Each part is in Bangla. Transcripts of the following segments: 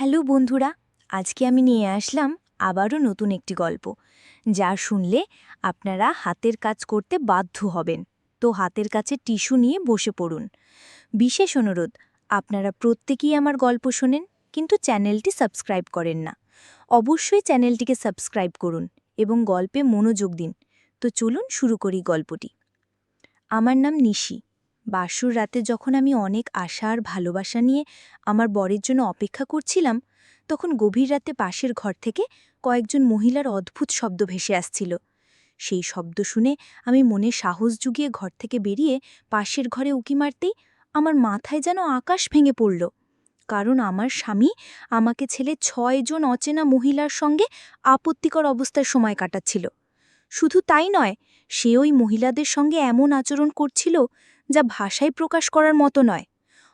হ্যালো বন্ধুরা, আজকে আমি নিয়ে আসলাম আবারও নতুন একটি গল্প, যা শুনলে আপনারা হাতের কাজ করতে বাধ্য হবেন। তো হাতের কাছে টিস্যু নিয়ে বসে পড়ুন। বিশেষ অনুরোধ, আপনারা প্রত্যেকেই আমার গল্প শোনেন, কিন্তু চ্যানেলটি সাবস্ক্রাইব করেন না। অবশ্যই চ্যানেলটিকে সাবস্ক্রাইব করুন এবং গল্পে মনোযোগ দিন। তো চলুন শুরু করি গল্পটি। আমার নাম নিশি। বাসর রাতে যখন আমি অনেক আশা আর ভালোবাসা নিয়ে আমার বরের জন্য অপেক্ষা করছিলাম, তখন গভীর রাতে পাশের ঘর থেকে কয়েকজন মহিলার অদ্ভুত শব্দ ভেসে আসছিল। সেই শব্দ শুনে আমি মনে সাহস জুগিয়ে ঘর থেকে বেরিয়ে পাশের ঘরে উঁকি মারতেই আমার মাথায় যেন আকাশ ভেঙে পড়ল। কারণ আমার স্বামী আমাকে ছেলে ৬ জন অচেনা মহিলার সঙ্গে আপত্তিকর অবস্থায় সময় কাটাচ্ছিল। শুধু তাই নয়, সে ওই মহিলাদের সঙ্গে এমন আচরণ করছিল যা ভাষায় প্রকাশ করার মতো নয়।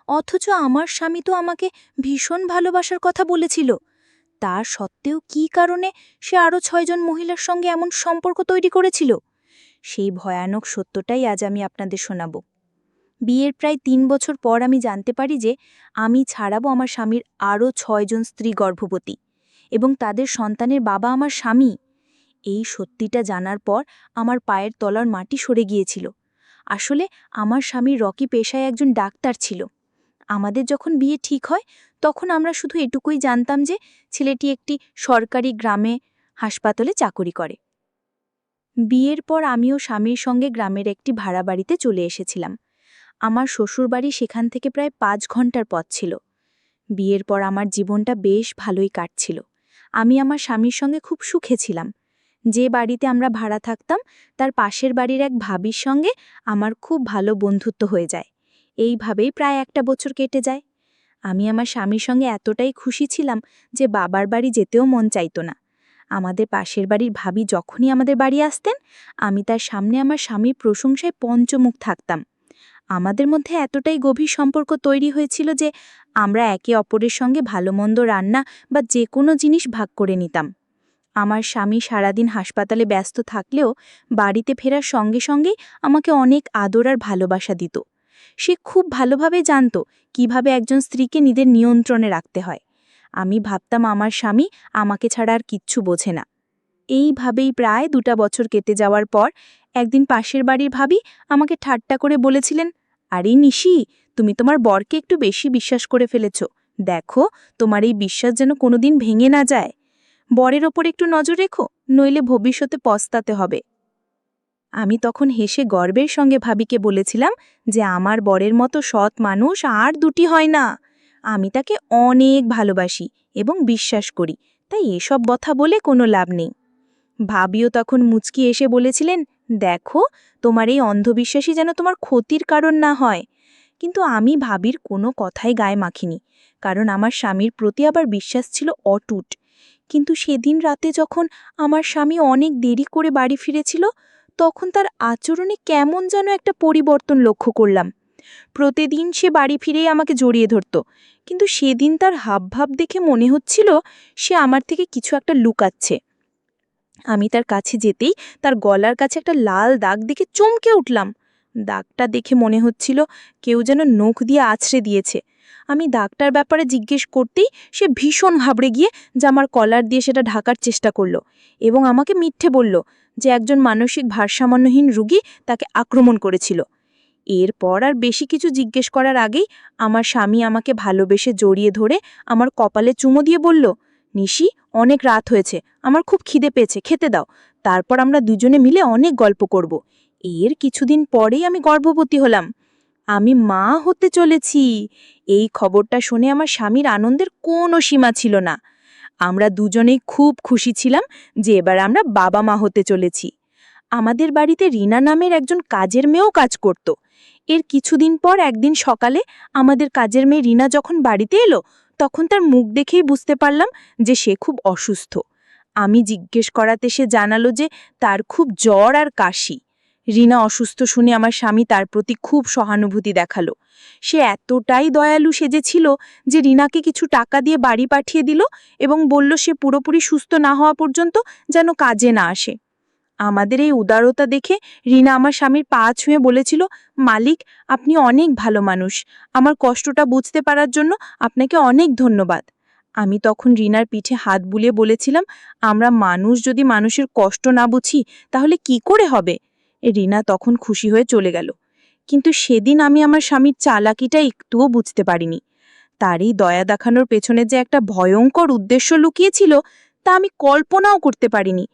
অথচ আমার স্বামী তো আমাকে ভীষণ ভালোবাসার কথা বলেছিল। তার সত্ত্বেও কী কারণে সে আরও ৬ জন মহিলার সঙ্গে এমন সম্পর্ক তৈরি করেছিল, সেই ভয়ানক সত্যটাই আজ আমি আপনাদের শোনাব। বিয়ের প্রায় ৩ বছর পর আমি জানতে পারি যে আমি ছাড়াবো আমার স্বামীর আরও ৬ জন স্ত্রী গর্ভবতী, এবং তাদের সন্তানের বাবা আমার স্বামী। এই সত্যিটা জানার পর আমার পায়ের তলার মাটি সরে গিয়েছিল। আসলে আমার স্বামীর রকি পেশায় একজন ডাক্তার ছিল। আমাদের যখন বিয়ে ঠিক হয়, তখন আমরা শুধু এটুকুই জানতাম যে ছেলেটি একটি সরকারি গ্রামে হাসপাতালে চাকরি করে। বিয়ের পর আমিও স্বামীর সঙ্গে গ্রামের একটি ভাড়া বাড়িতে চলে এসেছিলাম। আমার শ্বশুরবাড়ি সেখান থেকে প্রায় ৫ ঘন্টার পথ ছিল। বিয়ের পর আমার জীবনটা বেশ ভালোই কাটছিল। আমি আমার স্বামীর সঙ্গে খুব সুখে ছিলাম। যে বাড়িতে আমরা ভাড়া থাকতাম, তার পাশের বাড়ির এক ভাবির সঙ্গে আমার খুব ভালো বন্ধুত্ব হয়ে যায়। এইভাবেই প্রায় ১ বছর কেটে যায়। আমি আমার স্বামীর সঙ্গে এতটাই খুশি ছিলাম যে বাবার বাড়ি যেতেও মন চাইত না। আমাদের পাশের বাড়ির ভাবি যখনই আমাদের বাড়ি আসতেন, আমি তার সামনে আমার স্বামীর প্রশংসায় পঞ্চমুখ থাকতাম। আমাদের মধ্যে এতটাই গভীর সম্পর্ক তৈরি হয়েছিল যে আমরা একে অপরের সঙ্গে ভালো-মন্দ রান্না বা যে কোনো জিনিস ভাগ করে নিতাম। আমার স্বামী সারাদিন হাসপাতালে ব্যস্ত থাকলেও বাড়িতে ফেরার সঙ্গে সঙ্গেই আমাকে অনেক আদর আর ভালোবাসা দিত। সে খুব ভালোভাবে জানত কিভাবে একজন স্ত্রীকে নিজের নিয়ন্ত্রণে রাখতে হয়। আমি ভাবতাম আমার স্বামী আমাকে ছাড়া আর কিচ্ছু বোঝে না। এইভাবেই প্রায় ২টা বছর কেটে যাওয়ার পর একদিন পাশের বাড়ির ভাবি আমাকে ঠাট্টা করে বলেছিলেন, আরে নিশি, তুমি তোমার বরকে একটু বেশি বিশ্বাস করে ফেলেছ। দেখো, তোমার এই বিশ্বাস যেন কোনোদিন ভেঙে না যায়। বরের ওপর একটু নজর রেখো, নইলে ভবিষ্যতে পস্তাতে হবে। আমি তখন হেসে গর্বের সঙ্গে ভাবিকে বলেছিলাম যে আমার বরের মতো সৎ মানুষ আর দুটি হয় না। আমি তাকে অনেক ভালোবাসি এবং বিশ্বাস করি, তাই এসব কথা বলে কোনো লাভ নেই। ভাবিও তখন মুচকি এসে বলেছিলেন, দেখো, তোমার এই অন্ধবিশ্বাসী যেন তোমার ক্ষতির কারণ না হয়। কিন্তু আমি ভাবির কোনো কথাই গায়ে মাখিনি, কারণ আমার স্বামীর প্রতি আবার বিশ্বাস ছিল অটুট। কিন্তু সেদিন রাতে যখন আমার স্বামী অনেক দেরি করে বাড়ি ফিরেছিল, তখন তার আচরণে কেমন যেন একটা পরিবর্তন লক্ষ্য করলাম। প্রতিদিন সে বাড়ি ফিরেই আমাকে জড়িয়ে ধরত, কিন্তু সেদিন তার হাবভাব দেখে মনে হচ্ছিল সে আমার থেকে কিছু একটা লুকাচ্ছে। আমি তার কাছে যেতেই তার গলার কাছে একটা লাল দাগ দেখে চমকে উঠলাম। দাগটা দেখে মনে হচ্ছিল কেউ যেন নখ দিয়ে আছড়ে দিয়েছে। আমি দাগটার ব্যাপারে জিজ্ঞেস করতেই সে ভীষণ ঘাবড়ে গিয়ে জামার কলার দিয়ে সেটা ঢাকার চেষ্টা করল এবং আমাকে মিথ্যে বলল যে একজন মানসিক ভারসাম্যহীন রোগী তাকে আক্রমণ করেছিল। এরপর আর বেশি কিছু জিজ্ঞেস করার আগেই আমার স্বামী আমাকে ভালোবেসে জড়িয়ে ধরে আমার কপালে চুমো দিয়ে বলল, নিশি, অনেক রাত হয়েছে, আমার খুব খিদে পেয়েছে, খেতে দাও। তারপর আমরা দুজনে মিলে অনেক গল্প করব। এর কিছুদিন পরেই আমি গর্ভবতী হলাম। আমি মা হতে চলেছি। এই খবরটা শুনে আমার স্বামীর আনন্দের কোনো সীমা ছিল না। আমরা দুজনেই খুব খুশি ছিলাম যে এবার আমরা বাবা মা হতে চলেছি। আমাদের বাড়িতে রিনা নামের একজন কাজের মেয়েও কাজ করত। এর কিছুদিন পর একদিন সকালে আমাদের কাজের মেয়ে রিনা যখন বাড়িতে এলো, তখন তার মুখ দেখেই বুঝতে পারলাম যে সে খুব অসুস্থ। আমি জিজ্ঞেস করাতে সে জানালো যে তার খুব জ্বর আর কাশি। রিনা অসুস্থ শুনে আমার স্বামী তার প্রতি খুব সহানুভূতি দেখালো। সে এতটাই দয়ালু সেজেছিল যে রিনাকে কিছু টাকা দিয়ে বাড়ি পাঠিয়ে দিল এবং বলল সে পুরোপুরি সুস্থ না হওয়া পর্যন্ত যেন কাজে না আসে। আমাদের এই উদারতা দেখে রিনা আমার স্বামীর পা ছুঁয়ে বলেছিল, মালিক, আপনি অনেক ভালো মানুষ। আমার কষ্টটা বুঝতে পারার জন্য আপনাকে অনেক ধন্যবাদ। আমি তখন রিনার পিঠে হাত বুলিয়ে বলেছিলাম, আমরা মানুষ যদি মানুষের কষ্ট না বুঝি তাহলে কি করে হবে? রিনা তখন খুশি হয়ে চলে গেল। কিন্তু সেদিন আমি আমার স্বামীর চালাকিটা একটুও বুঝতে পারিনি। তার এই দয়া দেখানোর পেছনে যে একটা ভয়ঙ্কর উদ্দেশ্য লুকিয়েছিল তা আমি কল্পনাও করতে পারিনি।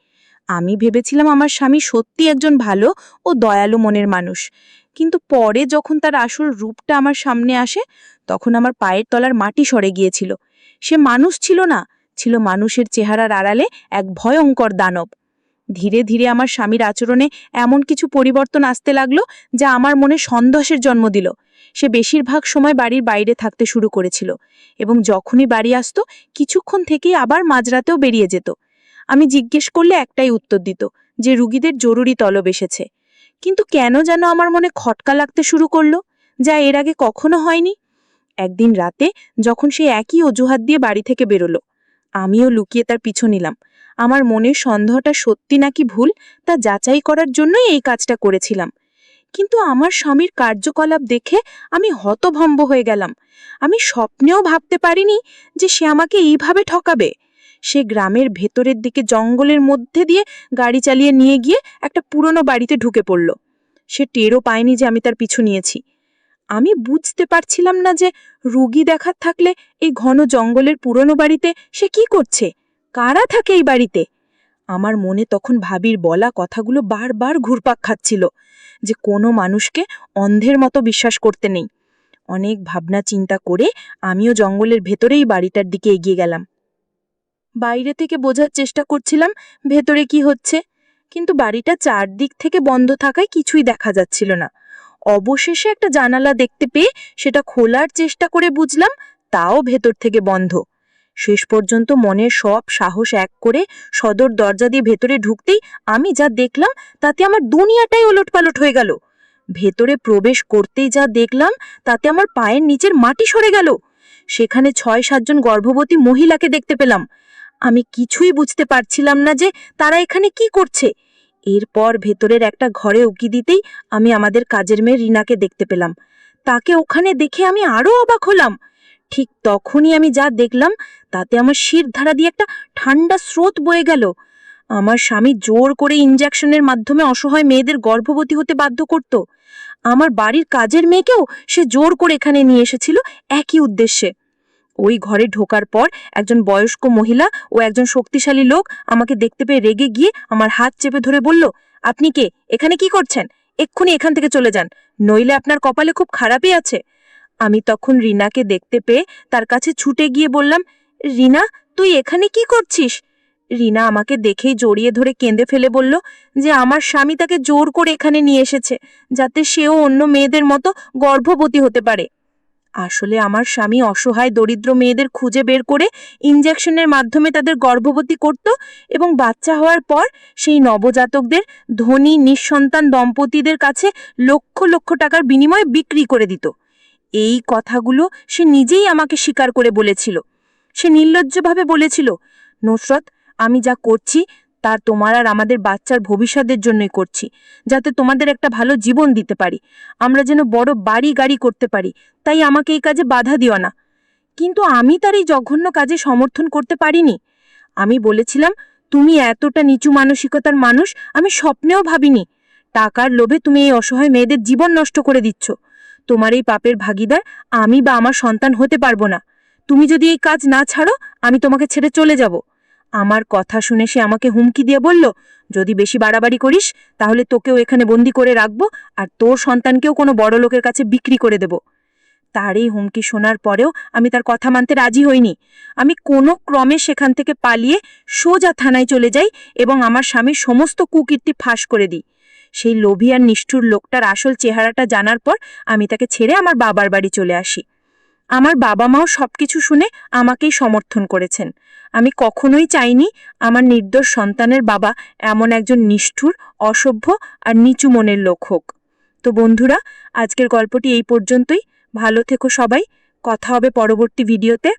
আমি ভেবেছিলাম আমার স্বামী সত্যি একজন ভালো ও দয়ালু মনের মানুষ, কিন্তু পরে যখন তার আসল রূপটা আমার সামনে আসে তখন আমার পায়ের তলার মাটি সরে গিয়েছিল। সে মানুষ ছিল না, ছিল মানুষের চেহারার আড়ালে এক ভয়ঙ্কর দানব। ধীরে ধীরে আমার স্বামীর আচরণে এমন কিছু পরিবর্তন আসতে লাগলো যা আমার মনে সন্দেহের জন্ম দিল। সে বেশিরভাগ সময় বাড়ির বাইরে থাকতে শুরু করেছিল এবং যখনই বাড়ি আসতো কিছুক্ষণ থেকেই আবার মাঝরাতেও বেরিয়ে যেত। আমি জিজ্ঞেস করলে একটাই উত্তর দিত, যে রুগীদের জরুরি তলব এসেছে। কিন্তু কেন যেন আমার মনে খটকা লাগতে শুরু করলো, যা এর আগে কখনো হয়নি। একদিন রাতে যখন সে একই অজুহাত দিয়ে বাড়ি থেকে বেরোলো, আমিও লুকিয়ে তার পিছু নিলাম। আমার মনের সন্দেহটা সত্যি নাকি ভুল তা যাচাই করার জন্যই এই কাজটা করেছিলাম। কিন্তু আমার স্বামীর কার্যকলাপ দেখে আমি হতভম্ব হয়ে গেলাম। আমি স্বপ্নেও ভাবতে পারিনি যে সে আমাকে এইভাবে ঠকাবে। সে গ্রামের ভেতরের দিকে জঙ্গলের মধ্যে দিয়ে গাড়ি চালিয়ে নিয়ে গিয়ে একটা পুরনো বাড়িতে ঢুকে পড়ল। সে টেরও পায়নি যে আমি তার পিছু নিয়েছি। আমি বুঝতে পারছিলাম না যে রুগী দেখার থাকলে এই ঘন জঙ্গলের পুরনো বাড়িতে সে কি করছে, কারা থাকে এই বাড়িতে। আমার মনে তখন ভাবির বলা কথাগুলো বারবার ঘুরপাক খাচ্ছিল, যে কোনো মানুষকে অন্ধের মতো বিশ্বাস করতে নেই। অনেক ভাবনা চিন্তা করে আমিও জঙ্গলের ভেতরেই বাড়িটার দিকে এগিয়ে গেলাম। বাইরে থেকে বোঝার চেষ্টা করছিলাম ভেতরে কি হচ্ছে, কিন্তু বাড়িটা চারদিক থেকে বন্ধ থাকায় কিছুই দেখা যাচ্ছিল না। অবশেষে একটা জানালা দেখতে পেয়ে সেটা খোলার চেষ্টা করে বুঝলাম তাও ভেতর থেকে বন্ধ। শেষ পর্যন্ত মনের সব সাহস এক করে সদর দরজা দিয়ে ভেতরে ঢুকতেই আমি যা দেখলাম তাতে আমার দুনিয়াটাই ওলটপালট হয়ে গেল। ভেতরে প্রবেশ করতেই যা দেখলাম তাতে আমার পায়ের নিচের মাটি সরে গেল। সেখানে ৬-৭ জন গর্ভবতী মহিলাকে দেখতে পেলাম। আমি কিছুই বুঝতে পারছিলাম না যে তারা এখানে কি করছে। এরপর ভেতরের একটা ঘরে উকি দিতেই আমি আমাদের কাজের মেয়ে রিনাকে দেখতে পেলাম। তাকে ওখানে দেখে আমি আরো অবাক হলাম। ঠিক তখনই আমি যা দেখলাম তাতে আমার শির ধারা দিয়ে একটা ঠান্ডা স্রোত বয়ে গেল। আমার স্বামী জোর করে ইনজেকশনের মাধ্যমে অসহায় মেয়েদের গর্ভবতী হতে বাধ্য করত। আমার বাড়ির কাজের মেয়েকেও সে জোর করে এখানে নিয়ে এসেছিল একই উদ্দেশ্যে। ওই ঘরে ঢোকার পর একজন বয়স্ক মহিলা ও একজন শক্তিশালী লোক আমাকে দেখতে পেয়ে রেগে গিয়ে আমার হাত চেপে ধরে বলল, আপনি কে, এখানে কি করছেন? এক্ষুনি এখান থেকে চলে যান, নইলে আপনার কপালে খুব খারাপই আছে। আমি তখন রিনাকে দেখতে পেয়ে তার কাছে ছুটে গিয়ে বললাম, রিনা, তুই এখানে কি করছিস? রিনা আমাকে দেখেই জড়িয়ে ধরে কেঁদে ফেলে বলল যে আমার স্বামী তাকে জোর করে এখানে নিয়ে এসেছে যাতে সেও অন্য মেয়েদের মতো গর্ভবতী হতে পারে। আসলে আমার স্বামী অসহায় দরিদ্র মেয়েদের খুঁজে বের করে ইনজেকশনের মাধ্যমে তাদের গর্ভবতী করত এবং বাচ্চা হওয়ার পর সেই নবজাতকদের ধনী নিঃসন্তান দম্পতিদের কাছে লক্ষ লক্ষ টাকার বিনিময়ে বিক্রি করে দিত। এই কথাগুলো সে নিজেই আমাকে স্বীকার করে বলেছিল। সে নির্লজ্জভাবে বলেছিল, নুসরত, আমি যা করছি তা তোমার আর আমাদের বাচ্চার ভবিষ্যতের জন্যই করছি, যাতে তোমাদের একটা ভালো জীবন দিতে পারি, আমরা যেন বড় বাড়ি গাড়ি করতে পারি, তাই আমাকে এই কাজে বাধা দিও না। কিন্তু আমি তার এই জঘন্য কাজে সমর্থন করতে পারিনি। আমি বলেছিলাম, তুমি এতটা নিচু মানসিকতার মানুষ আমি স্বপ্নেও ভাবিনি। টাকার লোভে তুমি এই অসহায় মেয়েদের জীবন নষ্ট করে দিচ্ছ। তোমার এই পাপের ভাগিদার আমি বা আমার সন্তান হতে পারবো না। তুমি যদি এই কাজ না ছাড়ো আমি তোমাকে ছেড়ে চলে যাব। আমার কথা শুনে সে আমাকে হুমকি দিয়ে বলল, যদি বেশি বাড়াবাড়ি করিস তাহলে তোকেও এখানে বন্দি করে রাখবো আর তোর সন্তানকেও কোনো বড় লোকের কাছে বিক্রি করে দেব। তার এই হুমকি শোনার পরেও আমি তার কথা মানতে রাজি হইনি। আমি কোনো ক্রমে সেখান থেকে পালিয়ে সোজা থানায় চলে যাই এবং আমার স্বামীর সমস্ত কুকীর্তি ফাঁস করে দিই। সেই লোভী আর নিষ্ঠুর লোকটার আসল চেহারাটা জানার পর আমি তাকে ছেড়ে আমার বাবার বাড়ি চলে আসি। আমার বাবা মাও সবকিছু শুনে আমাকেই সমর্থন করেছেন। আমি কখনোই চাইনি আমার নির্দোষ সন্তানের বাবা এমন একজন নিষ্ঠুর, অসভ্য আর নিচু মনের লোক হোক। তো বন্ধুরা, আজকের গল্পটি এই পর্যন্তই। ভালো থেকো সবাই, কথা হবে পরবর্তী ভিডিওতে।